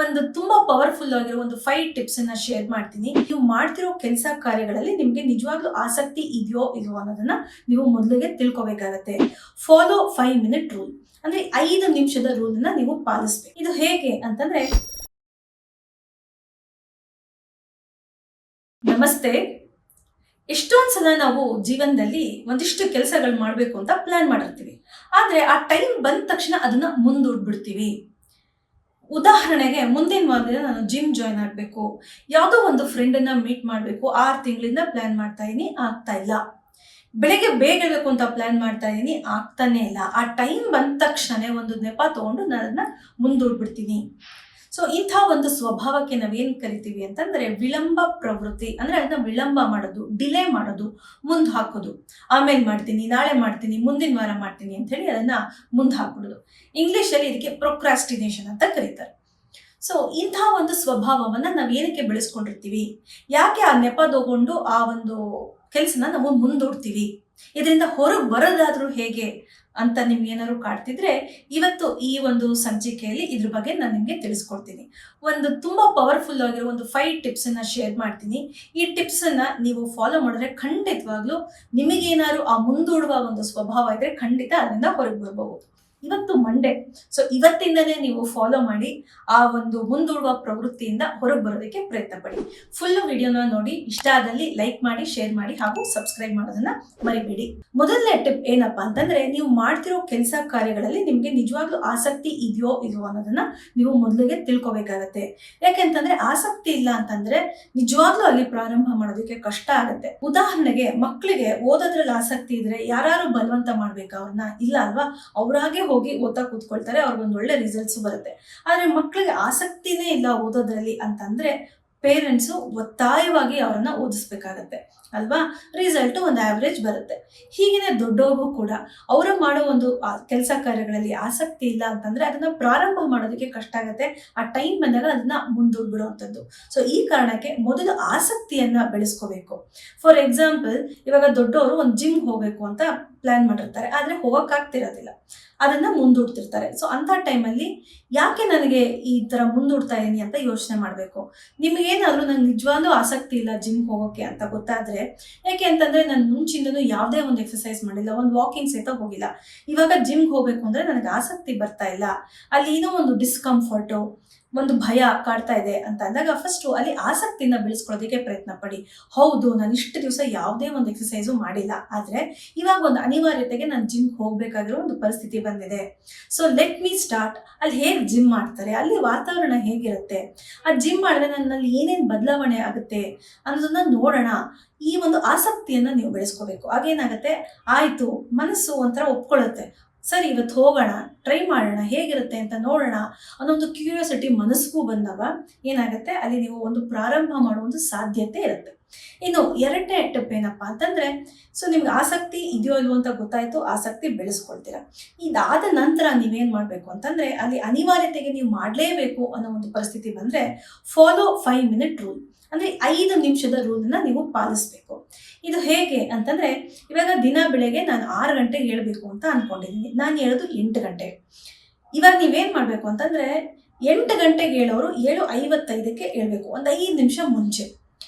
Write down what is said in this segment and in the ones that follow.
ಒಂದು ತುಂಬಾ ಪವರ್ಫುಲ್ ಆಗಿರೋ ಒಂದು 5 ಟಿಪ್ಸ್ ಅನ್ನ ಶೇರ್ ಮಾಡ್ತೀನಿ. ನೀವು ಮಾಡ್ತಿರೋ ಕೆಲಸ ಕಾರ್ಯಗಳಲ್ಲಿ ನಿಮ್ಗೆ ನಿಜವಾಗ್ಲೂ ಆಸಕ್ತಿ ಇದೆಯೋ ಇಲ್ವೋ ಅನ್ನೋದನ್ನ ನೀವು ಮೊದಲಿಗೆ ತಿಳ್ಕೊಬೇಕಾಗತ್ತೆ. ಫಾಲೋ 5 ಮಿನಿಟ್ ರೂಲ್ ಅಂದ್ರೆ 5 ನಿಮಿಷದ ರೂಲ್ ಅನ್ನ ನೀವು ಪಾಲಿಸ್ಬೇಕು. ಇದು ಹೇಗೆ ಅಂತಂದ್ರೆ, ನಮಸ್ತೆ. ಎಷ್ಟೊಂದ್ ಸಲ ನಾವು ಜೀವನದಲ್ಲಿ ಒಂದಿಷ್ಟು ಕೆಲಸಗಳು ಮಾಡ್ಬೇಕು ಅಂತ ಪ್ಲಾನ್ ಮಾಡಿರ್ತೀವಿ. ಆದ್ರೆ ಆ ಟೈಮ್ ಬಂದ ತಕ್ಷಣ ಅದನ್ನ ಮುಂದೂಡ್ಬಿಡ್ತೀವಿ. ಉದಾಹರಣೆಗೆ, ಮುಂದಿನ ವಾರದಿಂದ ನಾನು ಜಿಮ್ ಜಾಯ್ನ್ ಆಗಬೇಕು, ಯಾವುದೋ ಒಂದು ಫ್ರೆಂಡನ್ನ ಮೀಟ್ ಮಾಡಬೇಕು, 6 ತಿಂಗಳಿಂದ ಪ್ಲಾನ್ ಮಾಡ್ತಾ ಇದೀನಿ, ಆಗ್ತಾ ಇಲ್ಲ. ಬೆಳಗ್ಗೆ ಬೇಗ ಇರಬೇಕು ಅಂತ ಪ್ಲಾನ್ ಮಾಡ್ತಾ ಇದೀನಿ, ಆಗ್ತಾನೆ ಇಲ್ಲ. ಆ ಟೈಮ್ ಬಂದ ತಕ್ಷಣ ಒಂದು ನೆಪ ತಗೊಂಡು ನಾನು ಅದನ್ನ ಮುಂದೂಡ್ಬಿಡ್ತೀನಿ. ಸೊ ಇಂಥ ಒಂದು ಸ್ವಭಾವಕ್ಕೆ ನಾವೇನ್ ಕರಿತೀವಿ ಅಂತಂದ್ರೆ ವಿಳಂಬ ಪ್ರವೃತ್ತಿ. ಅಂದ್ರೆ ಅದನ್ನ ವಿಳಂಬ ಮಾಡೋದು, ಡಿಲೇ ಮಾಡೋದು, ಮುಂದೆ ಹಾಕೋದು. ಆಮೇಲೆ ಮಾಡ್ತೀನಿ, ನಾಳೆ ಮಾಡ್ತೀನಿ, ಮುಂದಿನ ವಾರ ಮಾಡ್ತೀನಿ ಅಂತ ಹೇಳಿ ಅದನ್ನ ಮುಂದೆ ಹಾಕ್ಬಿಡೋದು. ಇಂಗ್ಲಿಷ್ ಅಲ್ಲಿ ಇದಕ್ಕೆ ಪ್ರೊಕ್ರಾಸ್ಟಿನೇಷನ್ ಅಂತ ಕರೀತಾರೆ. ಸೊ ಇಂಥ ಒಂದು ಸ್ವಭಾವವನ್ನ ನಾವ್ ಏನಕ್ಕೆ ಬೆಳೆಸ್ಕೊಂಡಿರ್ತೀವಿ, ಯಾಕೆ ಆ ನೆಪ ತಗೊಂಡು ಆ ಒಂದು ಕೆಲಸನ ನಾವು ಮುಂದೂಡ್ತೀವಿ, ಇದರಿಂದ ಹೊರಗೆ ಬರೋದಾದ್ರೂ ಹೇಗೆ ಅಂತ ನಿಮ್ಗೆ ಏನಾದ್ರು ಕಾಡ್ತಿದ್ರೆ, ಇವತ್ತು ಈ ಒಂದು ಸಂಚಿಕೆಯಲ್ಲಿ ಇದ್ರ ಬಗ್ಗೆ ನಾನು ನಿಮ್ಗೆ ತಿಳಿಸ್ಕೊಡ್ತೀನಿ. ಒಂದು ತುಂಬಾ ಪವರ್ಫುಲ್ ಆಗಿರೋ ಒಂದು 5 ಟಿಪ್ಸ್ ಅನ್ನ ಶೇರ್ ಮಾಡ್ತೀನಿ. ಈ ಟಿಪ್ಸ್ ಅನ್ನ ನೀವು ಫಾಲೋ ಮಾಡಿದ್ರೆ ಖಂಡಿತವಾಗ್ಲೂ ನಿಮಗೇನಾದ್ರು ಆ ಮುಂದೂಡುವ ಒಂದು ಸ್ವಭಾವ ಇದ್ರೆ ಖಂಡಿತ ಅದರಿಂದ ಹೊರಗೆ ಬರ್ಬಹುದು. ಇವತ್ತು ಮಂಡೇ, ಸೊ ಇವತ್ತಿಂದನೇ ನೀವು ಫಾಲೋ ಮಾಡಿ ಆ ಒಂದು ಮುಂದೂಡುವ ಪ್ರವೃತ್ತಿಯಿಂದ ಹೊರಗೆ ಬರೋದಕ್ಕೆ ಪ್ರಯತ್ನ ಪಡಿ. ಫುಲ್ ವಿಡಿಯೋನ ನೋಡಿ, ಇಷ್ಟ ಆದಲ್ಲಿ ಲೈಕ್ ಮಾಡಿ, ಶೇರ್ ಮಾಡಿ ಹಾಗೂ ಸಬ್ಸ್ಕ್ರೈಬ್ ಮಾಡೋದನ್ನ ಮರಿಬೇಡಿ. ಮೊದಲನೇ ಟಿಪ್ ಏನಪ್ಪಾ ಅಂತಂದ್ರೆ, ನೀವು ಮಾಡ್ತಿರೋ ಕೆಲಸ ಕಾರ್ಯಗಳಲ್ಲಿ ನಿಮ್ಗೆ ನಿಜವಾಗ್ಲೂ ಆಸಕ್ತಿ ಇದೆಯೋ ಇಲ್ವೋ ಅನ್ನೋದನ್ನ ನೀವು ಮೊದಲಿಗೆ ತಿಳ್ಕೊಬೇಕಾಗತ್ತೆ. ಯಾಕೆಂತಂದ್ರೆ ಆಸಕ್ತಿ ಇಲ್ಲ ಅಂತಂದ್ರೆ ನಿಜವಾಗ್ಲೂ ಅಲ್ಲಿ ಪ್ರಾರಂಭ ಮಾಡೋದಕ್ಕೆ ಕಷ್ಟ ಆಗುತ್ತೆ. ಉದಾಹರಣೆಗೆ, ಮಕ್ಕಳಿಗೆ ಓದೋದ್ರಲ್ಲಿ ಆಸಕ್ತಿ ಇದ್ರೆ ಯಾರು ಬಲವಂತ ಮಾಡ್ಬೇಕಾ ಅವ್ರನ್ನ? ಇಲ್ಲ ಅಲ್ವಾ, ಅವರಾಗೆ ಹೋಗಿ ಓದ್ತಾ ಕೂತ್ಕೊಳ್ತಾರೆ, ಅವ್ರಿಗೊಂದು ಒಳ್ಳೆ ರಿಸಲ್ಟ್ಸ್ ಬರುತ್ತೆ. ಆದ್ರೆ ಮಕ್ಕಳಿಗೆ ಆಸಕ್ತಿನೇ ಇಲ್ಲ ಓದೋದ್ರಲ್ಲಿ ಅಂತಂದ್ರೆ ಪೇರೆಂಟ್ಸು ಒತ್ತಾಯವಾಗಿ ಅವರನ್ನ ಓದಿಸ್ಬೇಕಾಗತ್ತೆ ಅಲ್ವಾ. ರಿಸಲ್ಟ್ ಒಂದು ಆವ್ರೇಜ್ ಬರುತ್ತೆ. ಹೀಗೇನೆ ದೊಡ್ಡವ್ರಿಗೂ ಕೂಡ ಅವರ ಮಾಡೋ ಒಂದು ಕೆಲಸ ಕಾರ್ಯಗಳಲ್ಲಿ ಆಸಕ್ತಿ ಇಲ್ಲ ಅಂತಂದ್ರೆ ಅದನ್ನ ಪ್ರಾರಂಭ ಮಾಡೋದಕ್ಕೆ ಕಷ್ಟ ಆಗುತ್ತೆ. ಆ ಟೈಮ್ ಬಂದಾಗ ಅದನ್ನ ಮುಂದೂಡ್ಬಿಡುವಂಥದ್ದು. ಸೊ ಈ ಕಾರಣಕ್ಕೆ ಮೊದಲು ಆಸಕ್ತಿಯನ್ನ ಬೆಳೆಸ್ಕೋಬೇಕು. ಫಾರ್ ಎಕ್ಸಾಂಪಲ್, ಇವಾಗ ದೊಡ್ಡವರು ಒಂದು ಜಿಮ್ ಹೋಗ್ಬೇಕು ಅಂತ ಪ್ಲಾನ್ ಮಾಡಿರ್ತಾರೆ, ಆದ್ರೆ ಹೋಗಕ್ಕಾಗ್ತಿರೋದಿಲ್ಲ, ಅದನ್ನ ಮುಂದೂಡ್ತಿರ್ತಾರೆ. ಸೊ ಅಂತ ಟೈಮಲ್ಲಿ ಯಾಕೆ ನನಗೆ ಈ ತರ ಮುಂದೂಡ್ತಾ ಇದೀನಿ ಅಂತ ಯೋಚನೆ ಮಾಡ್ಬೇಕು. ನಿಮ್ಗೇನಾದ್ರೂ ನಂಗೆ ನಿಜವಾಗ್ಲೂ ಆಸಕ್ತಿ ಇಲ್ಲ ಜಿಮ್ ಹೋಗೋಕೆ ಅಂತ ಗೊತ್ತಾದ್ರೆ, ಯಾಕೆ ಅಂತಂದ್ರೆ ನಾನು ಮುಂಚಿಂದನೂ ಯಾವುದೇ ಒಂದು ಎಕ್ಸರ್ಸೈಸ್ ಮಾಡಿಲ್ಲ, ಒಂದು ವಾಕಿಂಗ್ ಸಹಿತ ಹೋಗಿಲ್ಲ, ಇವಾಗ ಜಿಮ್ಗೆ ಹೋಗ್ಬೇಕು ಅಂದ್ರೆ ನನಗೆ ಆಸಕ್ತಿ ಬರ್ತಾ ಇಲ್ಲ, ಅಲ್ಲಿ ಏನೋ ಒಂದು ಡಿಸ್ಕಂಫರ್ಟು, ಒಂದು ಭಯ ಕಾಡ್ತಾ ಇದೆ ಅಂತ ಅಂದಾಗ ಫಸ್ಟ್ ಅಲ್ಲಿ ಆಸಕ್ತಿನ ಬೆಳೆಸ್ಕೊಳ್ಳೋದಕ್ಕೆ ಪ್ರಯತ್ನ ಪಡಿ. ಹೌದು, ನಾನು ಇಷ್ಟು ದಿವಸ ಯಾವುದೇ ಒಂದು ಎಕ್ಸರ್ಸೈಸು ಮಾಡಿಲ್ಲ, ಆದ್ರೆ ಇವಾಗ ಒಂದು ಅನಿವಾರ್ಯತೆಗೆ ನಾನು ಜಿಮ್ ಹೋಗ್ಬೇಕಾಗಿರೋ ಒಂದು ಪರಿಸ್ಥಿತಿ ಬಂದಿದೆ. So let me start. ಅಲ್ಲಿ ಹೇಗೆ ಜಿಮ್ ಮಾಡ್ತಾರೆ, ಅಲ್ಲಿ ವಾತಾವರಣ ಹೇಗಿರುತ್ತೆ, ಆ ಜಿಮ್ ಮಾಡಿದ್ರೆ ನನ್ನಲ್ಲಿ ಏನೇನು ಬದಲಾವಣೆ ಆಗುತ್ತೆ ಅನ್ನೋದನ್ನ ನೋಡೋಣ. ಈ ಒಂದು ಆಸಕ್ತಿಯನ್ನ ನೀವು ಬೆಳೆಸ್ಕೋಬೇಕು. ಆಗೇನಾಗತ್ತೆ, ಆಯ್ತು, ಮನಸ್ಸು ಒಂಥರ ಒಪ್ಕೊಳ್ಳುತ್ತೆ, ಸರಿ ಇವತ್ತು ಹೋಗೋಣ, ಟ್ರೈ ಮಾಡೋಣ, ಹೇಗಿರುತ್ತೆ ಅಂತ ನೋಡೋಣ ಅನ್ನೋ ಒಂದು ಕ್ಯೂರಿಯಾಸಿಟಿ ಮನಸ್ಸಿಗೂ ಬಂದಾಗ ಏನಾಗುತ್ತೆ, ಅಲ್ಲಿ ನೀವು ಒಂದು ಪ್ರಾರಂಭ ಮಾಡೋ ಒಂದು ಸಾಧ್ಯತೆ ಇರುತ್ತೆ. ಇನ್ನು ಎರಡನೇ ಟಿಪ್ ಏನಪ್ಪಾ ಅಂತಂದ್ರೆ, ಸೊ ನಿಮ್ಗೆ ಆಸಕ್ತಿ ಇದೆಯೋ ಇಲ್ವೋ ಅಂತ ಗೊತ್ತಾಯ್ತು, ಆಸಕ್ತಿ ಬೆಳೆಸ್ಕೊಳ್ತೀರಾ. ಇದಾದ ನಂತರ ನೀವೇನ್ ಮಾಡ್ಬೇಕು ಅಂತಂದ್ರೆ, ಅಲ್ಲಿ ಅನಿವಾರ್ಯತೆಗೆ ನೀವು ಮಾಡ್ಲೇಬೇಕು ಅನ್ನೋ ಒಂದು ಪರಿಸ್ಥಿತಿ ಬಂದ್ರೆ ಫಾಲೋ 5 ಮಿನಿಟ್ ರೂಲ್ ಅಂದ್ರೆ 5 ನಿಮಿಷದ ರೂಲ್ನ ನೀವು ಪಾಲಿಸ್ಬೇಕು. ಇದು ಹೇಗೆ ಅಂತಂದ್ರೆ, ಇವಾಗ ದಿನ ಬೆಳಗ್ಗೆ ನಾನು 6 ಗಂಟೆಗೆ ಹೇಳ್ಬೇಕು ಅಂತ ಅನ್ಕೊಂಡಿದ್ದೀನಿ, ನಾನು ಹೇಳೋದು 8 ಗಂಟೆ. ಇವಾಗ ನೀವೇನ್ ಮಾಡ್ಬೇಕು ಅಂತಂದ್ರೆ, 8 ಗಂಟೆಗೆ ಹೇಳೋರು 7:55ಕ್ಕೆ ಹೇಳ್ಬೇಕು, ಒಂದು 5 ನಿಮಿಷ ಮುಂಚೆ.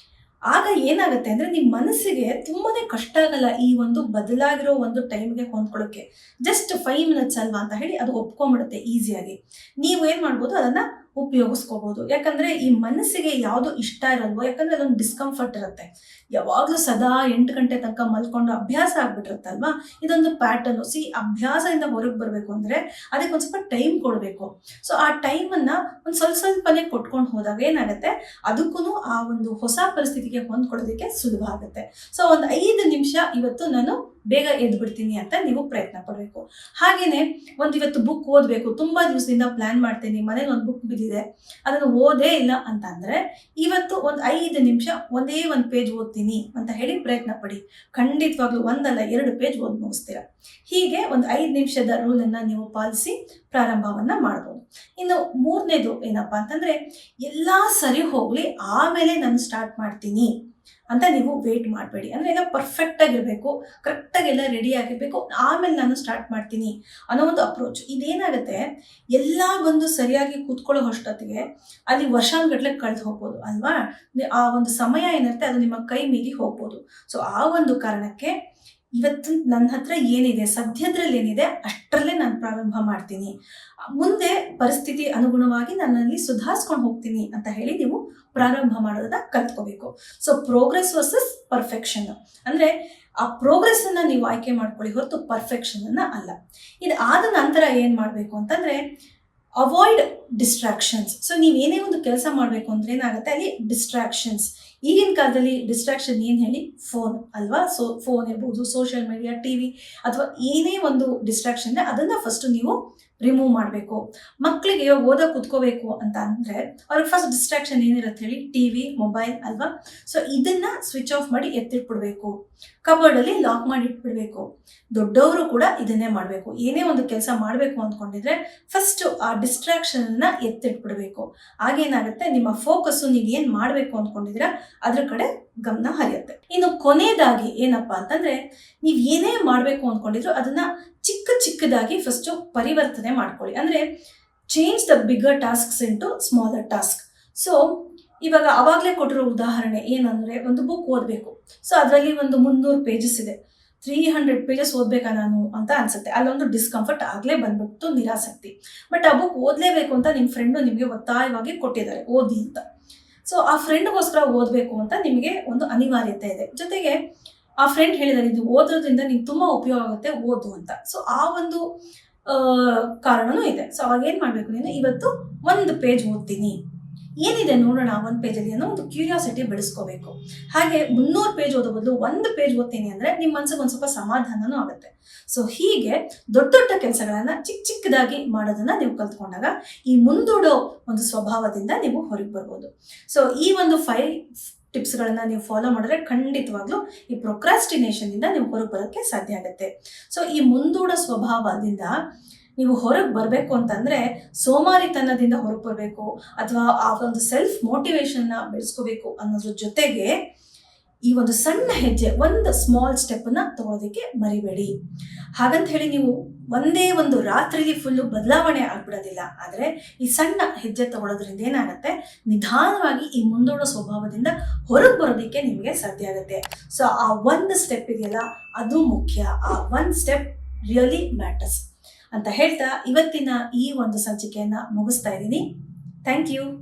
ಆಗ ಏನಾಗುತ್ತೆ ಅಂದ್ರೆ, ನಿಮ್ ಮನಸ್ಸಿಗೆ ತುಂಬಾನೇ ಕಷ್ಟ ಆಗಲ್ಲ ಈ ಒಂದು ಬದಲಾಗಿರೋ ಒಂದು ಟೈಮ್ಗೆ ಹೊಂದ್ಕೊಳ್ಳೋಕೆ. ಜಸ್ಟ್ 5 ಮಿನಿಟ್ಸ್ ಅಲ್ವಾ ಅಂತ ಹೇಳಿ ಅದು ಒಪ್ಕೊಂಡ್ಬಿಡುತ್ತೆ ಈಸಿಯಾಗಿ. ನೀವು ಏನ್ ಮಾಡ್ಬೋದು, ಅದನ್ನ ಉಪಯೋಗಿಸ್ಕೋಬಹುದು. ಯಾಕಂದ್ರೆ ಈ ಮನಸ್ಸಿಗೆ ಯಾವುದು ಇಷ್ಟ ಇರಲ್ವೋ, ಯಾಕಂದ್ರೆ ಅದೊಂದು ಡಿಸ್ಕಂಫರ್ಟ್ ಇರುತ್ತೆ, ಯಾವಾಗ್ಲೂ ಸದಾ 8 ಗಂಟೆ ತನಕ ಮಲ್ಕೊಂಡು ಅಭ್ಯಾಸ ಆಗ್ಬಿಟ್ಟಿರುತ್ತಲ್ವಾ, ಇದೊಂದು ಪ್ಯಾಟರ್ನ್. ಅಭ್ಯಾಸದಿಂದ ಹೊರಗೆ ಬರ್ಬೇಕು ಅಂದ್ರೆ ಅದಕ್ಕೆ ಒಂದ್ ಸ್ವಲ್ಪ ಟೈಮ್ ಕೊಡ್ಬೇಕು. ಸೊ ಆ ಟೈಮ್ ಅನ್ನ ಒಂದ್ ಸ್ವಲ್ಪನೇ ಕೊಟ್ಕೊಂಡು ಹೋದಾಗ ಏನಾಗುತ್ತೆ, ಅದಕ್ಕೂ ಆ ಒಂದು ಹೊಸ ಪರಿಸ್ಥಿತಿಗೆ ಹೊಂದ್ಕೊಳ್ಳೋದಕ್ಕೆ ಸುಲಭ ಆಗುತ್ತೆ. ಸೊ ಒಂದು 5 ನಿಮಿಷ ಇವತ್ತು ನಾನು ಬೇಗ ಎದ್ಬಿಡ್ತೀನಿ ಅಂತ ನೀವು ಪ್ರಯತ್ನ ಪಡ್ಬೇಕು. ಹಾಗೇನೆ ಇವತ್ತು ಬುಕ್ ಓದ್ಬೇಕು, ತುಂಬಾ ದಿವಸದಿಂದ ಪ್ಲಾನ್ ಮಾಡ್ತೀನಿ, ಮನೇಲಿ ಒಂದು ಬುಕ್ ಬಿದ್ದಿದೆ, ಅದನ್ನು ಓದೇ ಇಲ್ಲ ಅಂತ ಅಂದ್ರೆ ಇವತ್ತು ಒಂದು 5 ನಿಮಿಷ ಒಂದೇ ಒಂದು ಪೇಜ್ ಓದ್ತೀನಿ ಅಂತ ಹೇಳಿ ಪ್ರಯತ್ನ ಪಡಿ. ಖಂಡಿತವಾಗ್ಲೂ 1 ಅಲ್ಲ 2 ಪೇಜ್ ಓದ್ ಮುಗಿಸ್ತೀರಾ. ಹೀಗೆ ಒಂದು 5 ನಿಮಿಷದ ರೂಲ್ ಅನ್ನ ನೀವು ಪಾಲಿಸಿ ಪ್ರಾರಂಭವನ್ನ ಮಾಡ್ಬೋದು. ಇನ್ನು ಮೂರನೇದು ಏನಪ್ಪಾ ಅಂತಂದ್ರೆ, ಎಲ್ಲಾ ಸರಿ ಹೋಗ್ಲಿ ಆಮೇಲೆ ನಾನು ಸ್ಟಾರ್ಟ್ ಮಾಡ್ತೀನಿ ಅಂತ ನೀವು ವೇಟ್ ಮಾಡಬೇಡಿ. ಅಂದರೆ ಈಗ ಪರ್ಫೆಕ್ಟ್ ಆಗಿರಬೇಕು, ಕರೆಕ್ಟಾಗೆಲ್ಲ ರೆಡಿ ಆಗಿರಬೇಕು, ಆಮೇಲೆ ನಾನು ಸ್ಟಾರ್ಟ್ ಮಾಡ್ತೀನಿ ಅನ್ನೋ ಒಂದು ಅಪ್ರೋಚ್. ಇದೇನಾಗುತ್ತೆ, ಎಲ್ಲ ಬಂದು ಸರಿಯಾಗಿ ಕೂತ್ಕೊಳ್ಳೋ ಅಷ್ಟೊತ್ತಿಗೆ ಅಲ್ಲಿ ವರ್ಷಾನುಗಟ್ಲೆ ಕಳೆದು ಹೋಗ್ಬೋದು ಅಲ್ವಾ. ಆ ಒಂದು ಸಮಯ ಏನಿರುತ್ತೆ ಅದು ನಿಮ್ಮ ಕೈ ಮೀರಿ ಹೋಗ್ಬೋದು. ಸೊ ಆ ಒಂದು ಕಾರಣಕ್ಕೆ ಇವತ್ತು ನನ್ನ ಹತ್ರ ಏನಿದೆ, ಸದ್ಯದ್ರಲ್ಲಿ ಏನಿದೆ ಅಷ್ಟರಲ್ಲೇ ನಾನು ಪ್ರಾರಂಭ ಮಾಡ್ತೀನಿ, ಮುಂದೆ ಪರಿಸ್ಥಿತಿ ಅನುಗುಣವಾಗಿ ನನ್ನಲ್ಲಿ ಸುಧಾರಿಸ್ಕೊಂಡು ಹೋಗ್ತೀನಿ ಅಂತ ಹೇಳಿ ನೀವು ಪ್ರಾರಂಭ ಮಾಡೋದನ್ನ ಕಲ್ತ್ಕೋಬೇಕು. ಸೊ ಪ್ರೋಗ್ರೆಸ್ ವರ್ಸಸ್ ಪರ್ಫೆಕ್ಷನ್ ಅಂದರೆ ಆ ಪ್ರೋಗ್ರೆಸ್ ಅನ್ನ ನೀವು ಆಯ್ಕೆ ಮಾಡ್ಕೊಳ್ಳಿ ಹೊರತು ಪರ್ಫೆಕ್ಷನ್ ಅನ್ನ ಅಲ್ಲ. ಇದು ಆದ ನಂತರ ಏನ್ ಮಾಡಬೇಕು ಅಂತಂದ್ರೆ ಅವಾಯ್ಡ್ ಡಿಸ್ಟ್ರಾಕ್ಷನ್ಸ್. ಸೊ ನೀವೇನೇ ಒಂದು ಕೆಲಸ ಮಾಡಬೇಕು ಅಂದ್ರೆ ಏನಾಗುತ್ತೆ, ಅಲ್ಲಿ ಡಿಸ್ಟ್ರಾಕ್ಷನ್ಸ್. ಈಗಿನ ಕಾಲದಲ್ಲಿ ಡಿಸ್ಟ್ರಾಕ್ಷನ್ ಏನು ಹೇಳಿ, ಫೋನ್ ಅಲ್ವಾ. ಸೊ ಫೋನ್ ಇರ್ಬೋದು, ಸೋಷಿಯಲ್ ಮೀಡಿಯಾ, ಟಿವಿ ಅಥವಾ ಏನೇ ಒಂದು ಡಿಸ್ಟ್ರಾಕ್ಷನ್ ಇದೆ ಅದನ್ನ ಫಸ್ಟ್ ನೀವು ರಿಮೂವ್ ಮಾಡಬೇಕು. ಮಕ್ಕಳಿಗೆ ಓದ ಕುತ್ಕೋಬೇಕು ಅಂತ ಅಂದರೆ ಅವ್ರಿಗೆ ಫಸ್ಟ್ ಡಿಸ್ಟ್ರಾಕ್ಷನ್ ಏನಿರುತ್ತೆ ಹೇಳಿ, ಟಿವಿ, ಮೊಬೈಲ್ ಅಲ್ವಾ. ಸೊ ಇದನ್ನ ಸ್ವಿಚ್ ಆಫ್ ಮಾಡಿ ಎತ್ತಿಟ್ಬಿಡ್ಬೇಕು, ಕಬೋರ್ಡಲ್ಲಿ ಲಾಕ್ ಮಾಡಿ ಇಟ್ಬಿಡ್ಬೇಕು. ದೊಡ್ಡವರು ಕೂಡ ಇದನ್ನೇ ಮಾಡಬೇಕು. ಏನೇ ಒಂದು ಕೆಲಸ ಮಾಡಬೇಕು ಅಂದ್ಕೊಂಡಿದ್ರೆ ಫಸ್ಟ್ ಆ ಡಿಸ್ಟ್ರಾಕ್ಷನ್ ಅನ್ನ ಎತ್ತಿಟ್ಬಿಡ್ಬೇಕು. ಆಗೇನಾಗುತ್ತೆ, ನಿಮ್ಮ ಫೋಕಸ್ಸು ನೀವು ಏನು ಮಾಡಬೇಕು ಅಂದ್ಕೊಂಡಿದ್ದೀರಾ ಅದ್ರ ಕಡೆ ಗಮನ ಹರಿಯುತ್ತೆ. ಇನ್ನು ಕೊನೆಯದಾಗಿ ಏನಪ್ಪಾ ಅಂತಂದ್ರೆ, ನೀವು ಏನೇ ಮಾಡಬೇಕು ಅಂದ್ಕೊಂಡಿದ್ರು ಅದನ್ನ ಚಿಕ್ಕದಾಗಿ ಫಸ್ಟ್ ಪರಿವರ್ತನೆ ಮಾಡ್ಕೊಳ್ಳಿ. ಅಂದ್ರೆ change the bigger tasks into smaller task. So ಇವಾಗ ಅವಾಗಲೇ ಕೊಟ್ಟಿರೋ ಉದಾಹರಣೆ ಏನಂದ್ರೆ, ಒಂದು ಬುಕ್ ಓದಬೇಕು. ಸೊ ಅದರಲ್ಲಿ ಒಂದು 300 ಪೇಜಸ್ ಇದೆ, 300 ಪೇಜಸ್ ಓದ್ಬೇಕಾ ನಾನು ಅಂತ ಅನ್ಸುತ್ತೆ. ಅಲ್ಲೊಂದು ಡಿಸ್ಕಂಫರ್ಟ್ ಆಗಲೇ ಬಂದ್ಬಿಟ್ಟು ನಿರಾಸಕ್ತಿ. ಬಟ್ ಆ ಬುಕ್ ಓದಲೇಬೇಕು ಅಂತ ನಿಮ್ಮ ಫ್ರೆಂಡು ನಿಮಗೆ ಒತ್ತಾಯವಾಗಿ ಕೊಟ್ಟಿದ್ದಾರೆ ಓದಿ ಅಂತ. ಸೊ ಆ ಫ್ರೆಂಡ್ಗೋಸ್ಕರ ಓದಬೇಕು ಅಂತ ನಿಮಗೆ ಒಂದು ಅನಿವಾರ್ಯತೆ ಇದೆ. ಜೊತೆಗೆ ಆ ಫ್ರೆಂಡ್ ಹೇಳಿದ್ದಾರೆ ಇದು ಓದೋದ್ರಿಂದ ನಿಮ್ಗೆ ತುಂಬ ಉಪಯೋಗ ಆಗುತ್ತೆ, ಓದು ಅಂತ. ಸೊ ಆ ಒಂದು ಕಾರಣನೂ ಇದೆ. ಸೊ ಅವಾಗ ಏನು ಮಾಡಬೇಕು, ನೀನು ಇವತ್ತು 1 ಪೇಜ್ ಓದ್ತೀನಿ, ಏನಿದೆ ನೋಡೋಣ 1 ಪೇಜಲ್ಲಿ ಅನ್ನೋ ಒಂದು ಕ್ಯೂರಿಯಾಸಿಟಿ ಬೆಳೆಸ್ಕೋಬೇಕು. ಹಾಗೆ 300 ಪೇಜ್ ಓದೋ ಬದಲು 1 ಪೇಜ್ ಓದ್ತೀನಿ ಅಂದರೆ ನಿಮ್ಮ ಮನಸ್ಸಿಗೆ ಒಂದು ಸ್ವಲ್ಪ ಸಮಾಧಾನನೂ ಆಗುತ್ತೆ. ಸೊ ಹೀಗೆ ದೊಡ್ಡ ಕೆಲಸಗಳನ್ನ ಚಿಕ್ಕದಾಗಿ ಮಾಡೋದನ್ನ ನೀವು ಕಲ್ತ್ಕೊಂಡಾಗ ಈ ಮುಂದೂಡೋ ಒಂದು ಸ್ವಭಾವದಿಂದ ನೀವು ಹೊರಗೆ ಬರ್ಬೋದು. ಸೊ ಈ ಒಂದು 5 ಟಿಪ್ಸ್ಗಳನ್ನ ನೀವು ಫಾಲೋ ಮಾಡಿದ್ರೆ ಖಂಡಿತವಾಗ್ಲೂ ಈ ಪ್ರೊಕ್ರಾಸ್ಟಿನೇಷನ್ ಇಂದ ನೀವು ಹೊರಗೆ ಬರೋಕ್ಕೆ ಸಾಧ್ಯ ಆಗುತ್ತೆ. ಸೊ ಈ ಮುಂದೂಡೋ ಸ್ವಭಾವದಿಂದ ನೀವು ಹೊರಗೆ ಬರಬೇಕು ಅಂತಂದ್ರೆ ಸೋಮಾರಿತನದಿಂದ ಹೊರಗೆ ಬರಬೇಕು ಅಥವಾ ಆ ಒಂದು ಸೆಲ್ಫ್ ಮೋಟಿವೇಶನ್ನ ಬೆಳೆಸ್ಕೋಬೇಕು ಅನ್ನೋದ್ರ ಜೊತೆಗೆ ಈ ಒಂದು ಸಣ್ಣ ಹೆಜ್ಜೆ, ಒಂದು ಸ್ಮಾಲ್ ಸ್ಟೆಪ್ಪನ್ನು ತಗೊಳ್ಳೋದಕ್ಕೆ ಮರಿಬೇಡಿ. ಹಾಗಂತ ಹೇಳಿ ನೀವು ಒಂದೇ ಒಂದು ರಾತ್ರಿಲಿ ಫುಲ್ಲು ಬದಲಾವಣೆ ಆಗ್ಬಿಡೋದಿಲ್ಲ. ಆದರೆ ಈ ಸಣ್ಣ ಹೆಜ್ಜೆ ತಗೊಳ್ಳೋದ್ರಿಂದ ಏನಾಗುತ್ತೆ, ನಿಧಾನವಾಗಿ ಈ ಮುಂದೂಡೋ ಸ್ವಭಾವದಿಂದ ಹೊರಗೆ ಬರೋದಕ್ಕೆ ನಿಮಗೆ ಸಾಧ್ಯ ಆಗುತ್ತೆ. ಸೊ ಆ ಒಂದು ಸ್ಟೆಪ್ ಇದೆಯಲ್ಲ ಅದು ಮುಖ್ಯ. ಆ ಒಂದು ಸ್ಟೆಪ್ ರಿಯಲಿ ಮ್ಯಾಟರ್ಸ್ ಅಂತ ಹೇಳ್ತಾ ಇವತ್ತಿನ ಈ ಒಂದು ಸಂಚಿಕೆಯನ್ನು ಮುಗಿಸ್ತಾ ಇದ್ದೀನಿ. Thank you.